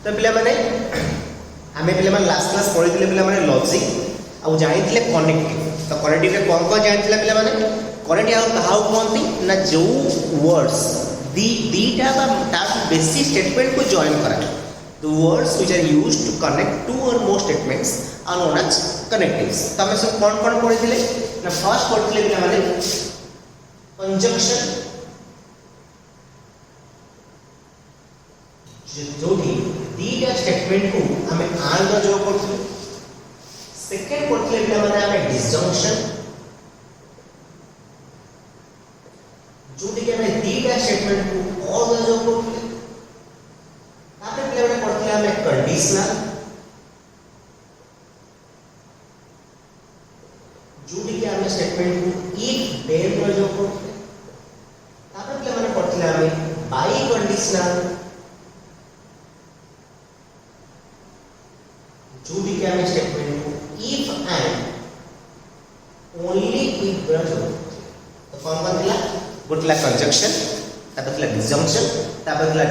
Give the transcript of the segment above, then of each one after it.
तो पिला माने आमे पिला माने लास्ट क्लास पढिथिले पिला माने लॉजिक आ जानिथिले कनेक्टिव। तो कनेक्टिव रे कोन कोन जानिथिले पिला माने कनेक्टिव आ कहाउ कोनती ना जो वर्ड्स दीटा बा तार बेसिक स्टेटमेंट को जॉइन करा। The words which are used to connect two or more statements are known as connectives। तो हमें सब कौन कौन पढ़ी थिले ना फर्स्ट पढ़ी थिले पिला माने कंजंक्शन जो भी दीटा स्टेटमेंट को हमें आर द जो पढ़ी। सेकंड पढ़ी थिले पिला माने हमें डिसजंक्शन जो कि हमें दीटा स्टेटमेंट को और द जो पढ़ी। आपने पिला माने पढ़ी हमें कंडीशनल जो कि हमें स्टेटमेंट को इफ देन द जो पढ़ी। आपने पिला माने पढ़ी हमें बाई कंडीशनल जो भी क्या हमें स्टेटमेंट को इफ एंड ओनली इफ ब्रज। तो कौन कौन थिला गोटला कंजंक्शन तापतला डिसजंक्शन तापतला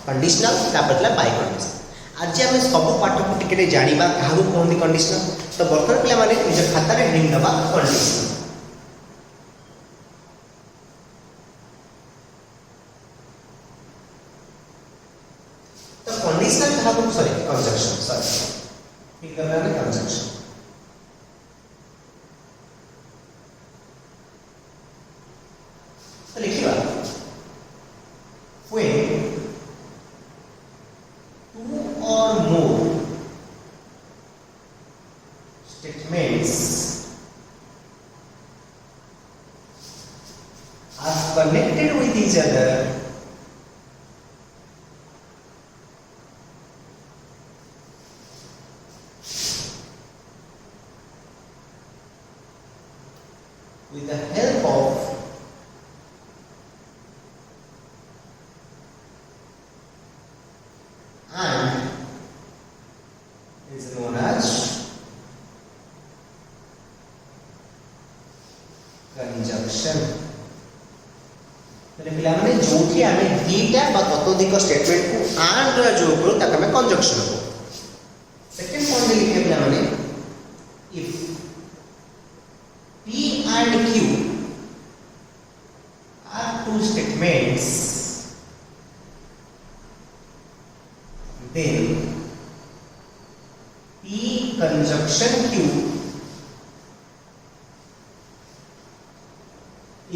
कंडीशनल तापतला बाय कंडीशनल। आज हम सब पाठ को टिके जानिबा काहू कोनदी कंडीशनल। तो वर्तमान पिला माने निज खाता रे हेडिंग दबा कंडीशनल। तो कंडीशनल काहू सॉरी कंजंक्शन सॉरी ठीक करना है कंजंक्शन। तो लिखिए when two or more statements are connected with each other with the help of and is known as conjunction। तो पिला माने जोठी हमें दीटा बा ततोधिक स्टेटमेंट को and रा जो करू ताका में कंजंक्शन को। सेकंड पॉइंट में लिखे पिला माने if P and Q are two statements then P conjunction Q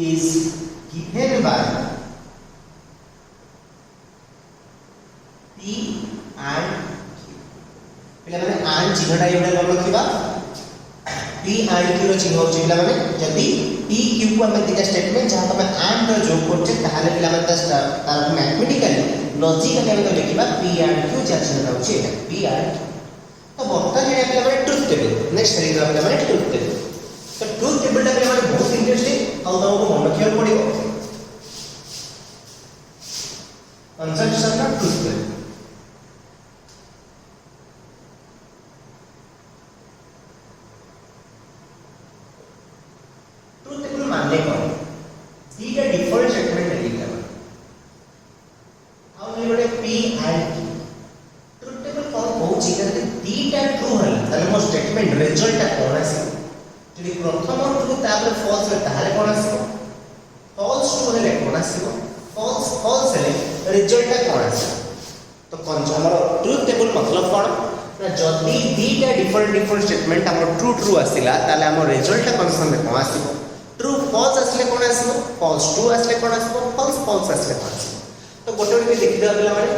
is given by P and Q। पिला माने and चिन्हटा एबडा cone रखिबा P and Q रो चिन्ह होची पिला माने जदी P Q को हमें दिटा स्टेटमेंट जहां तमे and रो जोग करछे ताहाले पिला माने तार मैथमेटिकली लॉजिकली हमें लिखिबा P and Q जा चिन्हटा होची एटा P and Q। तो वर्तमान जे पिला माने ट्रुथ टेबल नेक्स्ट रीड पिला माने ट्रुथ टेबल। तो ट्रुथ टेबल टा पिला माने बहुत इंटरेस्टिंग और तमको मन रखियो पड़िबो कंजंक्शन का ट्रुथ टेबल। ट्रुथ टेबल मानने कौन दीटा डिफरेंट स्टेटमेंट है लिखा है आउ ले P and Q। Truth table कौन कहूची कि दीटा ट्रू है ताले मो स्टेटमेंट रिजल्ट कोन आसी जदि प्रथम ट्रू तापर फॉल्स है ताले कोन आसी फॉल्स ट्रू है कोन आसी फॉल्स फॉल्स है रिजल्ट कोन आसी। तो हमर ट्रुथ टेबल मतलब कोन ना जदि दीटा डिफरेंट स्टेटमेंट हमर ट्रू ट्रू आसीला ताले हमर रिजल्ट कंडीशन में कोन आसी ट्रू फॉल्स असले कोन आसी फॉल्स ट्रू असले कोन आसी फॉल्स फॉल्स असले कोन आसी। तो गोटे गोटे देखि दे पिला माने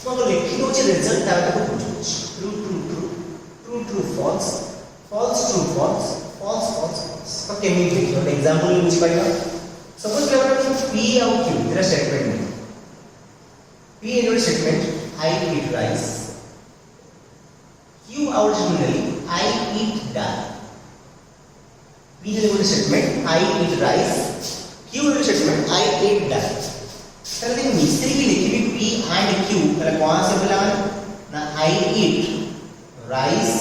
मो लिखि दोछि रिजल्ट ताका को बुझुछि true true true true true false false true false false false false. तो केमी देखियो एग्जांपल बुझि पाइबा सपोज ले माने P और Q तेरा स्टेटमेंट है P is your statement I eat rice Q originally I eat dal। P is your statement I eat rice Q is your statement I eat dal। चलो देखिए मिस्त्री की लिखी भी P and Q पहले कौन से बोला ना I eat rice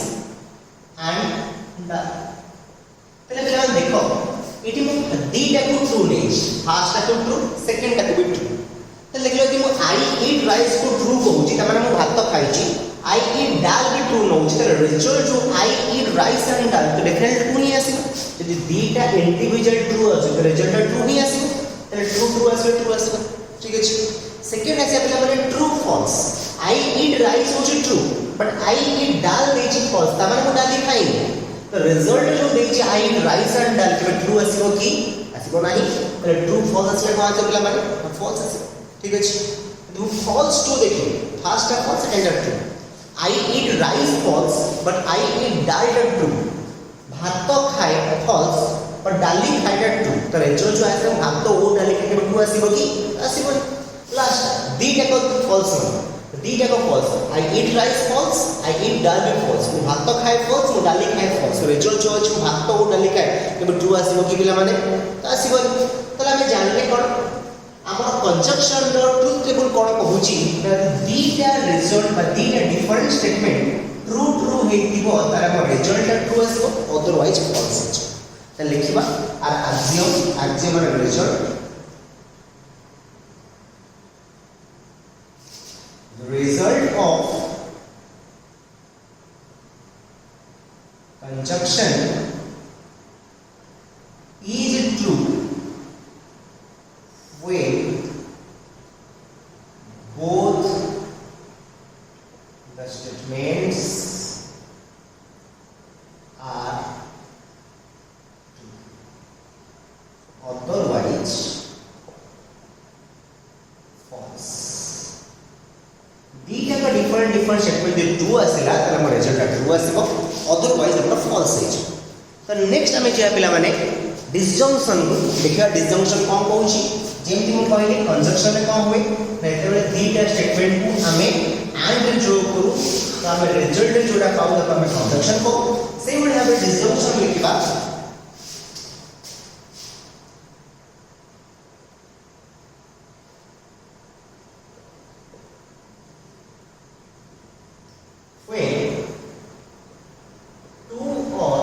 and dal। पहले पहले देखो एटी मो दीटा को ट्रू नहीं फर्स्ट टा ट्रू सेकंड टा को भी ट्रू। तो लिखलो कि मो I eat rice को ट्रू कहूची त माने मो भात खाई रिजल्ट जो आई ईट राइस एंड दाल तो डेफिनेटली ट्रू ही आसीबो यदि दीटा इंडिविजुअल ट्रू अछि तो रिजल्ट ट्रू ही आसीबो तले ट्रू आसीबो ठीक अछि सेकंड आसे आपले माने true false I eat rice होची true but I eat dal देची फॉल्स ता माने को दाल खाई तो रिजल्ट जो देची आई ईट राइस एंड दाल के ट्रू आसीबो की आसीबो नाही तले ट्रू फॉल्स आसे को आसे आपले माने फॉल्स आसीबो ठीक अछि तो फॉल्स टू देखिए फर्स्ट है फॉल्स सेकंड है true I eat rice false but I eat dal that true भात तो खाए false और डाली खाए that true तो रेचो जो है सर भात तो वो डाली खाए true आसीबो की आसीबो लास्ट दीटा को false न दीटा को false I eat rice false I eat dal भी false वो भात तो खाए false वो डाली खाए false रेचो जो है भात तो वो डाली खाए कि true आसीबो की पिला माने तो आसीबो तो हमें जानले कोन आम कंजक्शन ट्रुथ टेबल कौन कहूची दीटा रिजल्ट बा दीटा डिफरेंट स्टेटमेंट ट्रू ट्रू हेतिबो तार हम रिजल्ट ट्रू आसबो अदरवाइज फॉल्स आछो त लिखिबा आर आजियम मान result of conjunction is true when both the statements are true. Otherwise, false. दीटा का different statement दे true आसिला तर हम result true आसिबो otherwise हम false हेछि तो नेक्स्ट हमें जे पिला माने डिसजंक्शन देखिया डिसजंक्शन कोन कहूची जेमती मु कहले कंजक्शन में कोन हुए नेतेबे दीटा स्टेटमेंट को हमें एंड जो करू तो हमें रिजल्ट जोडा पाउ तो हमें कंजक्शन को से बडे हमें disjunction लिखिबा when two or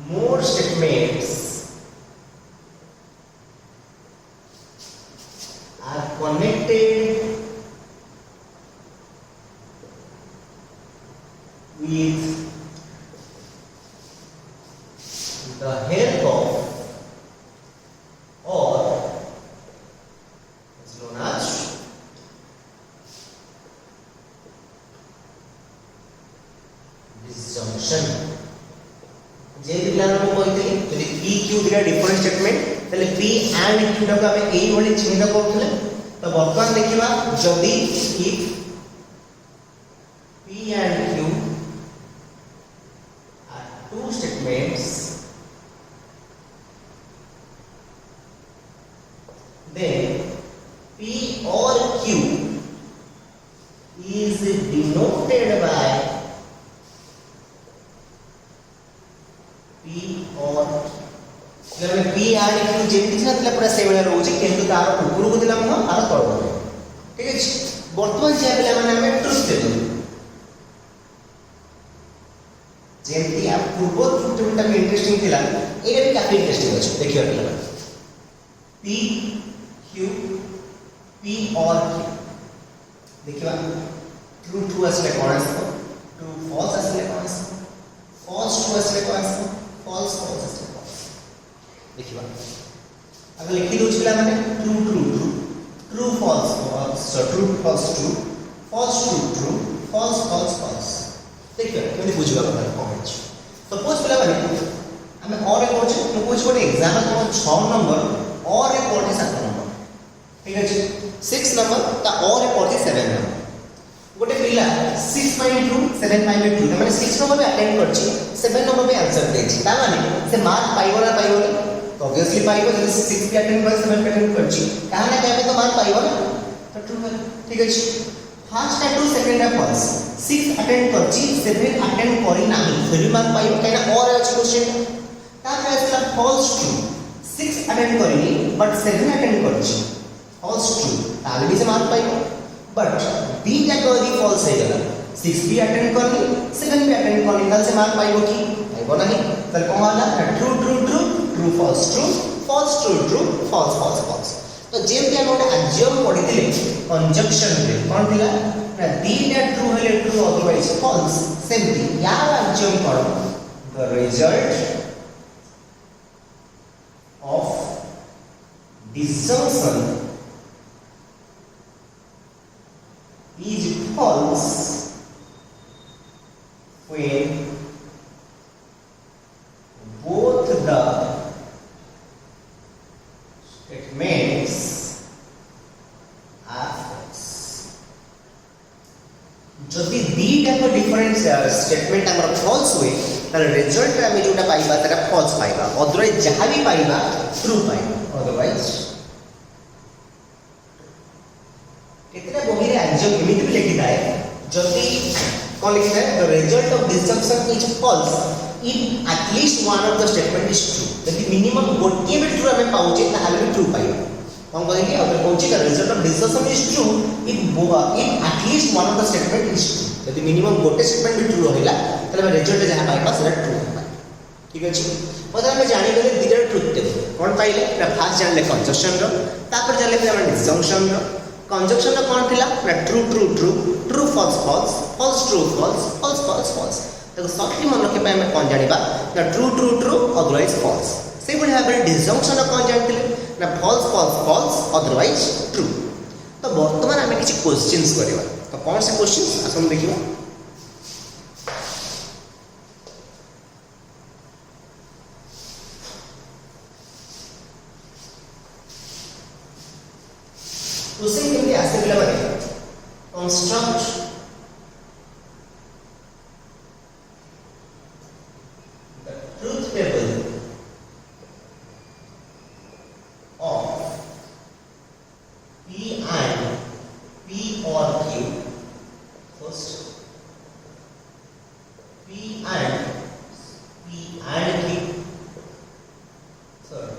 more statements are connected with the help of or is known as disjunction जे पिलान को कहते यदि p q दिरा डिफरेंट स्टेटमेंट तले p and q टा को हमें एई भली चिन्ह करथले तो वर्तमान देखिबा जदी if p and q are two statements then p or q is denoted by p or जब p and q जेमति छतले पूरा से बेला रहउची किंतु तार ऊपर को दिला हम आर तळ ठीक है वर्तमान जे बेला माने हमें ट्रुथ देलु जेमति आ पूर्व ट्रुथ टेबल ता इंटरेस्टिंग थिला एटा भी काफी इंटरेस्टिंग अछि देखियो पिला p q p और q देखिबा ट्रू ट्रू असले कोन आसबो ट्रू फॉल्स असले कोन आसबो फॉल्स ट्रू असले कोन आसबो फॉल्स फॉल्स असले देखिबा अगर लिखि दोछ पिला माने true true true true false true false true false true true false false false देखियो केमि बुझिबा କଥା कमेंट सपोज पिला माने हमें और एक कोच तो कुछ गोटे एग्जांपल को 6 नंबर और एक कोटे 7 नंबर ठीक है 6 नंबर ता और एक कोटे 7 नंबर गोटे पिला 6.2 7.2 माने 6 नंबर पे अटेंड करछि 7 नंबर पे आंसर देछि ता माने से मार्क पाइबो ना पाइबो तो ऑब्वियसली पाइबो जब 6 पे अटेंड कर 7 पे अटेंड करछि कहां ना कहीं तो मार्क पाइबो ना तो ट्रू है ठीक है फर्स्ट है ट्रू सेकंड है फॉल्स 6 अटेंड करछि 7 अटेंड करी नाही फिर मार्क पाइबो काइना और अछि क्वेश्चन ता आसला फॉल्स ट्रू 6 अटेंड करी बट 7 अटेंड करछि फॉल्स ट्रू ताले भी से मार्क पाइबो बट बी कैटेगरी फॉल्स है गला 6 भी अटेंड करनी 7 भी अटेंड करनी ताल से मार्क पाइबो की पाइबो नहीं ताल कोन वाला true true true true false true false true true false false false तो तो जेमती हम गोटे एक्सियोम पढ़िथिले कंजंक्शन रे कोन थिला ना दीटा ट्रू हेले ट्रू अदरवाइज फॉल्स सेमती यार axiom cone the result of disjunction is false when both the statements are false. जदि दीटा को डिफरेंट स्टेटमेंट हमर फॉल्स हुए तार रिजल्ट रे हम जोटा पाइबा तारा फॉल्स पाइबा अदरवाइज जहां भी पाइबा ट्रू पाइबा अदरवाइज कितना बहिरे एक्सियोम एमिति भी लिखि थाए जदि कोन लिखि थाए the result of disjunction is false if at least one of the statement is true यदि मिनिमम गोटे भी ट्रू हमें पाउचे ताहाले भी ट्रू पाइबा हम कहली अब कहूची the result of disjunction is true if at least one of the statement is true यदि मिनिमम गोटे स्टेटमेंट भी ट्रू रहिला तले रिजल्ट जहां पाइबा सेटा ट्रू होबा ठीक अछि मतलब हम जानि गले दीटा ट्रुथ टेबल कोन पाइले ना फास्ट जानले कंजंक्शन रो तापर जानले हम डिसजंक्शन रो कंजंक्शन रो कोन थिला ना true true true true false false false true false false false false तो शॉर्टली मन रखे हम कोन जानिबा ना true true true otherwise false से बडे भाबरे डिसजंक्शन रो कोन जानथिले ना false false false otherwise true तो वर्तमान हम किछि क्वेश्चंस करबा तो कौन से क्वेश्चंस आसन देखिबा क्वेश्चन केमती आसे पिला माने construct the truth table of P and P or Q. First P and Q. Third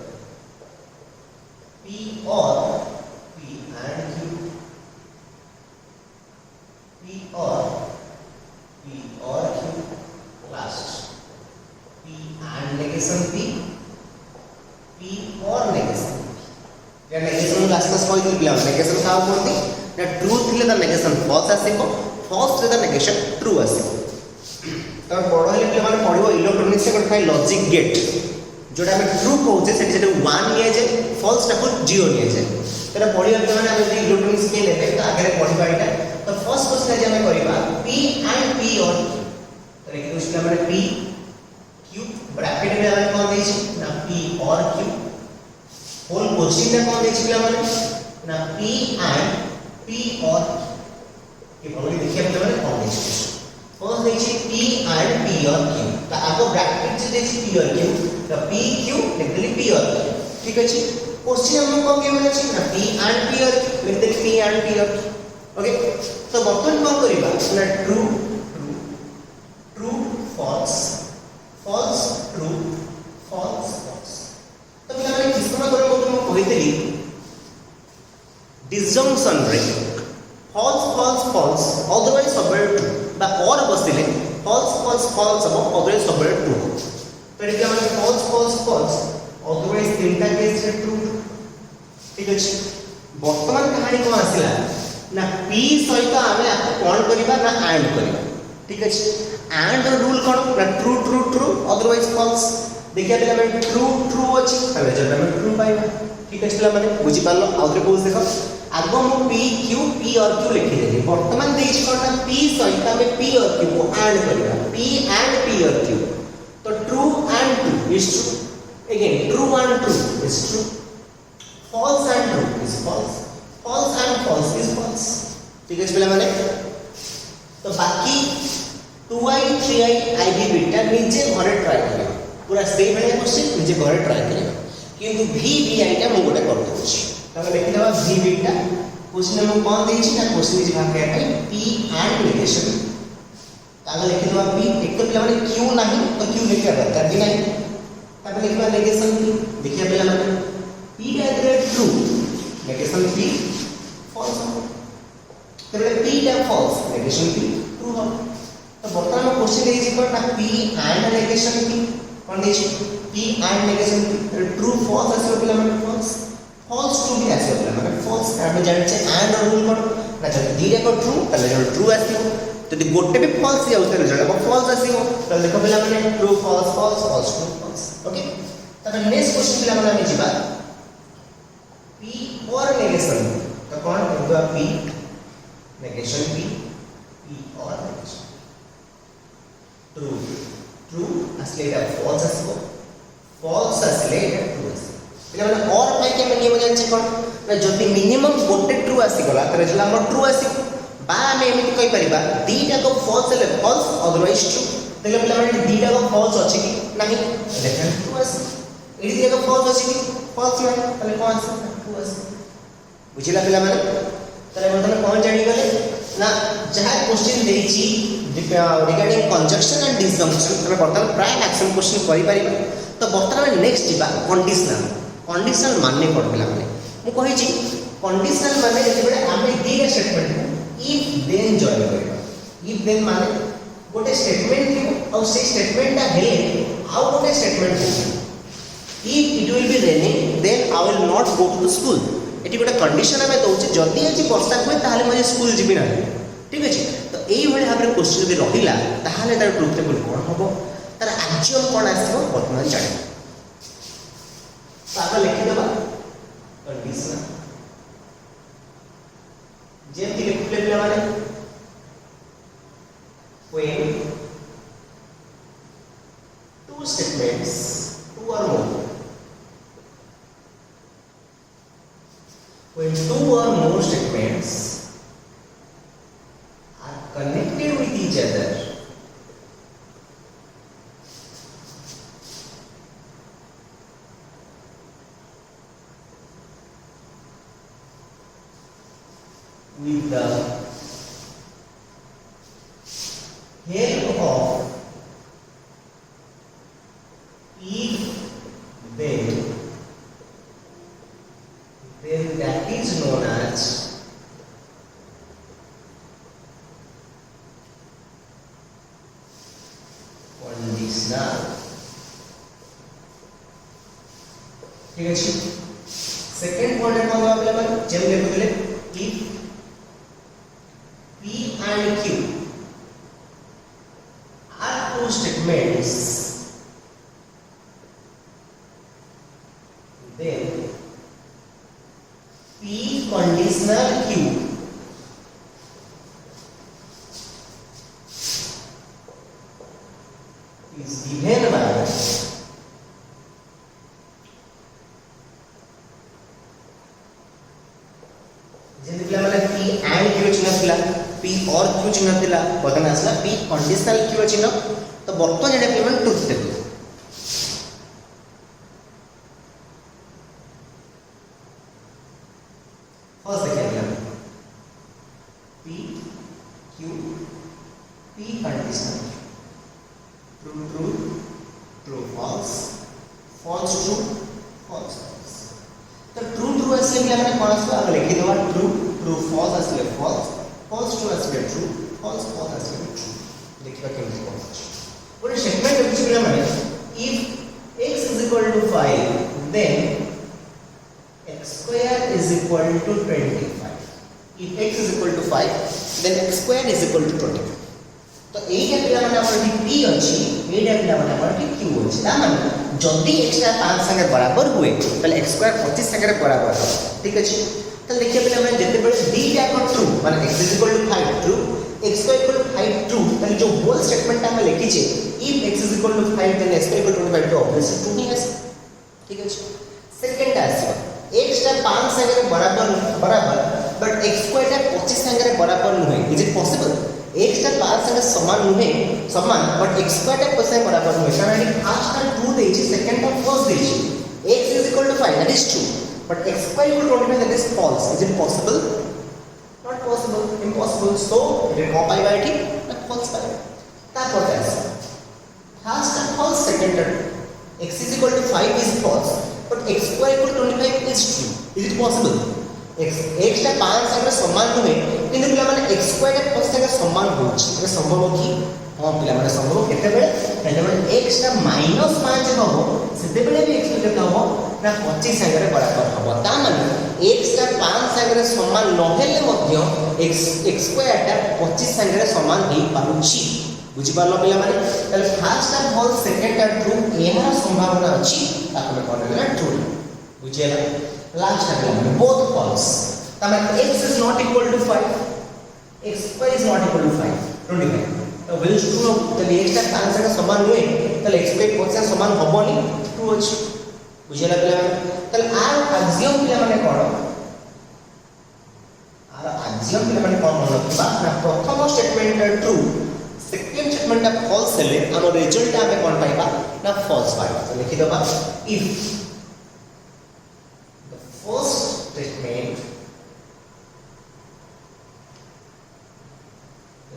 P or P and Q. P or Q. Last P and negation P. P or negation P. या negation last class कोइ दिला negation का कोनती ना true थिले the negation false आसीबो false रे the negation true आसीबो त बडो हेले पिला माने पढिबो इलेक्ट्रोनिक्स से कोइ लॉजिक गेट जोटा हम ट्रू कहउछे सेठी जेटा 1 निया जे फॉल्स टाको 0 निया जे तेरा पढिबा पिला माने हम इलेक्ट्रोनिक्स के लेबे त आगे पढिबा एटा तो फर्स्ट क्वेश्चन जे हम करबा P and P or तो एक क्वेश्चन माने P Q ब्रैकेट में हम कोन देछि ना P or Q whole question में कौन देखिला माने ना P and P or ये बोली देखिए हम माने कौन देखिए फर्स्ट देखिए P and P or Q तो आपको ब्रैकेट से देखिए P or Q तो P Q लिखली P or Q ठीक अछि क्वेश्चन हम कौन के माने छी ना P and P or Q लिखली P and P or Q okay तो बर्तन कौन करिबा ना true true false false true false false तो पिला माने किसमा करे mo कहतली डिसजंक्शन रे फॉल्स फॉल्स फॉल्स अदरवाइज सबरे ट्रू बा और बसिले फॉल्स फॉल्स फॉल्स अब अदरवाइज सबरे ट्रू तो पिला माने फॉल्स फॉल्स फॉल्स अदरवाइज तीनटा केस रे ट्रू ठीक अछि वर्तमान कहानी को आसिला ना P सहित आमे कोन करिबा ना एंड करिबा ठीक अछि एंड रूल कोन ना true true true otherwise false देखिए पिला माने ट्रू ट्रू अछि तबे जब हम ट्रू पाइबा ठीक अछि पिला माने बुझि पालो आउरे पोज देखो आगो मु P Q P और Q लिखि देली वर्तमान देछि कोन P सहित हम P और Q को ऐड करिबा P and P और Q तो true and true is true again true and true is true false and true is false false and false is false ठीक अछि पिला माने तो बाकी 2i 3i ib बीटा निजे घरे ट्राई करियो पूरा सेम है क्वेश्चन निजे घरे ट्राई करियो किंतु v b i टा मु गोटे कर दोछि तब लिखि देबा v b टा क्वेश्चन में कोन देछि ना क्वेश्चन जे भाग है p and negation तब लिखि देबा p एक तो पिला माने q नहीं तो q लिखा दरकार भी नहीं तब लिखबा नेगेशन p देखिए पिला माने p टा ट्रू नेगेशन p फॉल्स तब p टा फॉल्स नेगेशन p ट्रू हो तो वर्तमान क्वेश्चन देछि कोन ना p and negation p कोन देछि p and negation p true false आसे पिला माने फॉल्स फॉल्स ट्रू भी आसे पिला माने फॉल्स हम जानि छे एंड रूल कोन ना जब दीटा को ट्रू तले जो ट्रू आसीबो जदि गोटे भी फॉल्स जाउ तले जो फॉल्स आसीबो तो देखो पिला माने true false false false true false okay तब नेक्स्ट क्वेश्चन पिला माने हम जिबा p और नेगेशन तो कोन होगा p नेगेशन p और नेगेशन ट्रू ट्रू असले এটা फॉल्स আসবো फॉल्स असले এটা ट्रू আসবো એટલે মানে और পাই કે নিয়ম জানছে কোন না যদি মিনিমাম গোটে ট্রু আসি গলা তারে জলা আমার ট্রু আসি বা আমি এমিতি কই পারিবা দুইটা কো ফলস হেলে ফলস अदरवाइज ट्रू তাহলে পিলা মানে দুইটা কো ফলস আছে কি নাই দেখেন ট্রু আসি এডি দুইটা কো ফলস আছে কি ফলস নাই তাহলে কোন আছে ট্রু আসি বুঝিলা পিলা মানে তাহলে বর্তমানে কোন জানি গলে না যাহা क्वेश्चन দেইছি रिगार्डिंग कंजक्शन एंड डिसजंक्शन हम बर्तमान प्राय मैक्सिमम क्वेश्चन करि परिबा तो बर्तमान नेक्स्ट दिबा कंडीशनल कंडीशनल माने कोन पिला माने मु कहि छी कंडीशनल माने जति बेले आमे दीटा स्टेटमेंट इफ देन जॉइन करबा इफ देन माने गोटे स्टेटमेंट थिबो और से स्टेटमेंट ता हेले आउ गोटे स्टेटमेंट थिबो if it will be raining then I will not go to the school एटी गोटे कंडीशन आमे दउछि जदी आज वर्षा होय ताहाले मजे स्कूल जिबि ना ठीक अछि तो एई भले भाबरे क्वेश्चन भी रहिला ताहाले तार ट्रुथ टेबल कोन हबो तार एक्चुअल कोन आसीबो वर्तमान जानि तो आगे लिखि देबा कंडीशनल जेमति लिखले पिला माने when two statements two or more when two or more statements are connected with each other with the help of if then that is known as conditional ठीक है सेकंड पॉइंट कौन होगा अपन जब देखो if P and Q are two statements then P conditional Q is given by जेन पिला माने P and Q चिन्ह पिला P और Q चिन्ह पिला बदन आसला P कंडीशनल Q चिन्ह तो बर्तमान जेडा पिला माने ट्रुथ टेबल फर्स्ट देखिए P Q P conditional true true true false false true false तो ट्रू ट्रू असले पिला माने कोन आसला आगे लिखि देबा ट्रू ट्रू फॉल्स असले फॉल्स फॉल्स ट्रू असले ट्रू फॉल्स फॉल्स असले ट्रू देखिबा केमति कोन गोटे स्टेटमेंट अछि पिला माने if x is equal to 5 then x square is equal to 25 if x is equal to 5 then x square is equal to 25 तो एटा पिला माने हमर p अछि एटा पिला माने हमर q अछि ता माने जदी x टा 5 संगे बराबर हुए तले x स्क्वायर 25 संगे बराबर ठीक अछि तो देखिए पिला माने जते बेले dटा को ट्रू माने x is equal to 5 true x square equal to 5 true तले जो होल स्टेटमेंट हम लिखि छे if x is equal to 5 then x square equal to 25 तो ऑब्वियसली ट्रू ही है ठीक अछि सेकंड आसी x टा 5 संगे बराबर बराबर बट x स्क्वायर टा 25 संगे बराबर नहे इज इट पॉसिबल x टा 5 संगे समान नहे समान बट x स्क्वायर टा 25 बराबर नहे कारण ये फर्स्ट टा ट्रू देछि सेकंड टा फॉल्स देछि x is equal to 5 that is true but x square equal to 25 that is false is it possible not possible impossible so it is not पाइबा एठी not false पाइबा तापर आसी first टा false second टा x is equal to 5 is false but x square equal to 25 is true is it possible x टा 5 संगे समान नहे किंतु पिला माने x स्क्वायर टा 5 संगे समान होछि ए संभव कि हां पिला माने संभव केते बेले माने x टा -5 हबो सेते बेले भी x केते हबो ना 25 संगे बराबर हम ता माने x टा 5 संगे समान नहेले मध्य x स्क्वायर टा 25 संगे समान हे पाउछि बुझि पालो पिला माने तले फर्स्ट टा फॉल्स सेकंड टा ट्रू एहा संभावना अछि ताको कोनला ट्रू बुझिला लास्ट टा बोथ फॉल्स ता माने x is not equal to 5 x square is not equal to 5 25 तो व्हिच ट्रू तले x टा 5 संगे समान होए तले x स्क्वायर 5 समान होबोनी ट्रू अछि बुझिला पिला तले आर एक्सियम पिला माने कोन आर एक्सियम पिला माने कोन मनोबा ना प्रथम statement true second statement false हेले हम रिजल्ट आमे कोन पाइबा ना फॉल्स पाइबा तो लिखि दबा if the first statement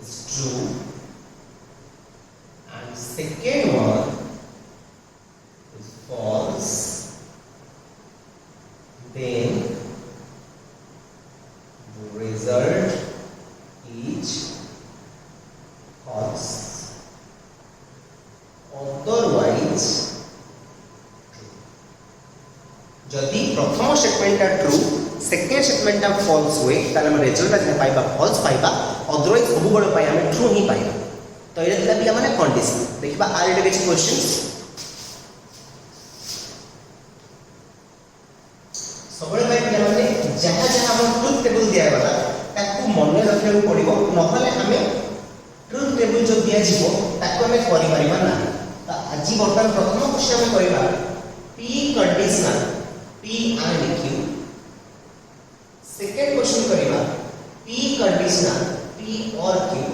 is true and second one is false, then the result is false. Otherwise true. जदि प्रथम statement true second statement false हुए ताले हम रिजल्ट जे पाइबा फॉल्स पाइबा अदरवाइज सब बड़ पाइ हम ट्रू ही पाइबा तो ये दिला पिला माने कंडीशन देखिबा आर के क्वेश्चंस सबले भाई पिला माने जहां जहां हम ट्रुथ टेबल दिया गला ताकू मन रखिया पड़िबो नहले हमें ट्रुथ टेबल जो दिया जिवो ताकू हमें करि परिबा ना तो आज वर्तमान प्रथम क्वेश्चन में करिबा p conditional p and q second question करिबा p कंडीशनल p और q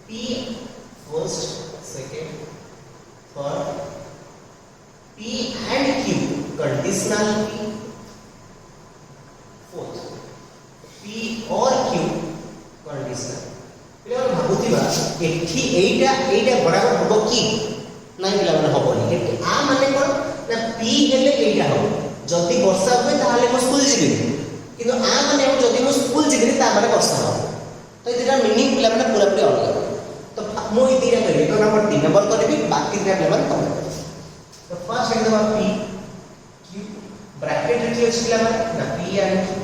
p first second third p and q conditional p fourth p और q कंडीशनल पिला भाबुतिबा एठी एटा बराबर होबो की नाही पिला माने होबोनी एठी आ माने कोन ना p हेले एटा हो जति वर्षा होय ताहाले म स्कूल जिबि किंतु आ माने हम जति म स्कूल जिबि ता माने वर्षा हो तो इटा मीनिंग पिला माने पूरा पूरी अलग तो मो ई दिरा करी तो नंबर 3 नंबर करबी बाकी दिरा पिला माने तमे तो फर्स्ट एकदम p q ब्रैकेट रे अछि पिला माने ना p एंड q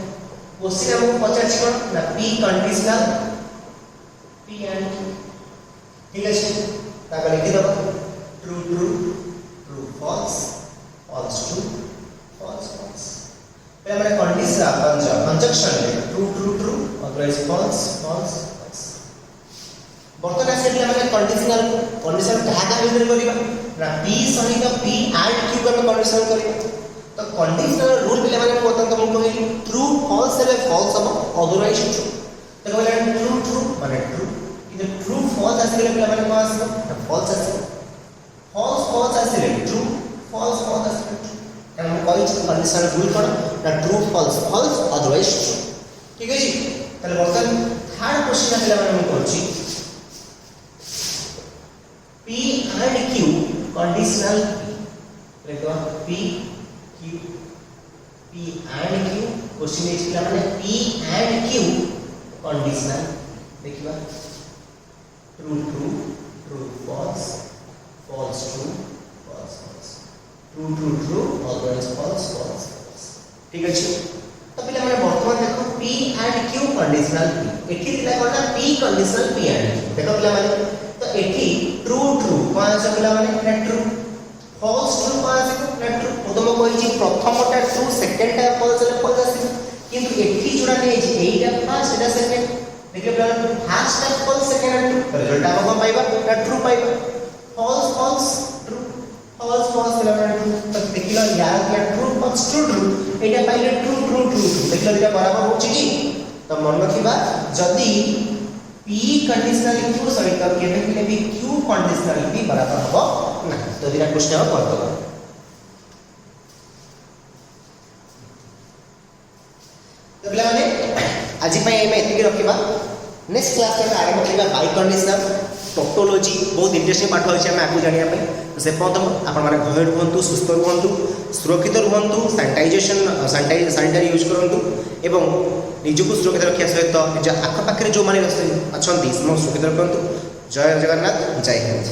क्वेश्चन हम पचार छी कोन ना p conditional p and q ठीक अछि ताका लिखि दबा true true true false false true false false पे हमरे condition conjunction true true true otherwise false false false बर्तन आसे हमरे कंडीशनल कंडीशन कहा भीतर करिबा ना p सहित p एंड q को कंडीशनल करिबा तो कंडीशनल रूल पिले माने कोतन तुम कहली ट्रू फॉल्स हेले फॉल्स हम अदरवाइज ट्रू तो कहले ट्रू ट्रू माने ट्रू कि ट्रू फॉल्स आसे पिले माने कोन आसे फॉल्स आसे फॉल्स फॉल्स आसे ट्रू फॉल्स फॉल्स आसे हम कहि छी कंडीशनल रूल कोन ना true false false otherwise true ठीक है जी तले बर्तन थर्ड क्वेश्चन पिले माने हम करछि p and q कंडीशनल देखो p q p and q question is पिला माने p and q कंडीशनल देखिबा true true true false false true false false true true true otherwise false false ठीक अछि तो पिला माने वर्तमान देखो p and q conditional p एठी दिला कोना p conditional p and q देखो पिला माने तो एठी ट्रू ट्रू कोन से पिला माने ना ट्रू फॉल्स ट्रू कोन से ना ट्रू प्रथम कहि छी प्रथमटा ट्रू सेकंडटा फॉल्स ले फॉल्स आसी किंतु एठी जोडा नै छी एटा फर्स्ट एटा सेकंड देखिए पिला फर्स्ट टा फॉल्स सेकंड ट्रू रिजल्ट हम पाइबा ना ट्रू पाइबा false false true false false पिला माने ट्रू तो देखिलो यार क्या ट्रू फॉल्स ट्रू ट्रू एटा पाइले ट्रू ट्रू ट्रू देखिलो एटा बराबर होची की तो मन रखिबा जदी p कंडीशनल q सहित केबे भी q कंडीशनल भी बराबर हो ना तो दिना क्वेश्चन कर दो तो पिला माने आज पय एमे एतिकी रखिबा नेक्स्ट क्लास में आरंभ करिबा बाई कंडीशनल टोपोलॉजी बहुत इंटरेस्टिंग पाठ होछि हम आगु जानिया पय तो से प्रथम आपण माने घर रहंतु सुस्थ रहंतु सुरक्षित रहंतु सैनिटाइजर यूज करंतु एवं निजको सुरक्षित रखिया सहित निज आख पाखरे जो माने अछंती सुरक्षित रखंतु जय जगन्नाथ जय हिंद।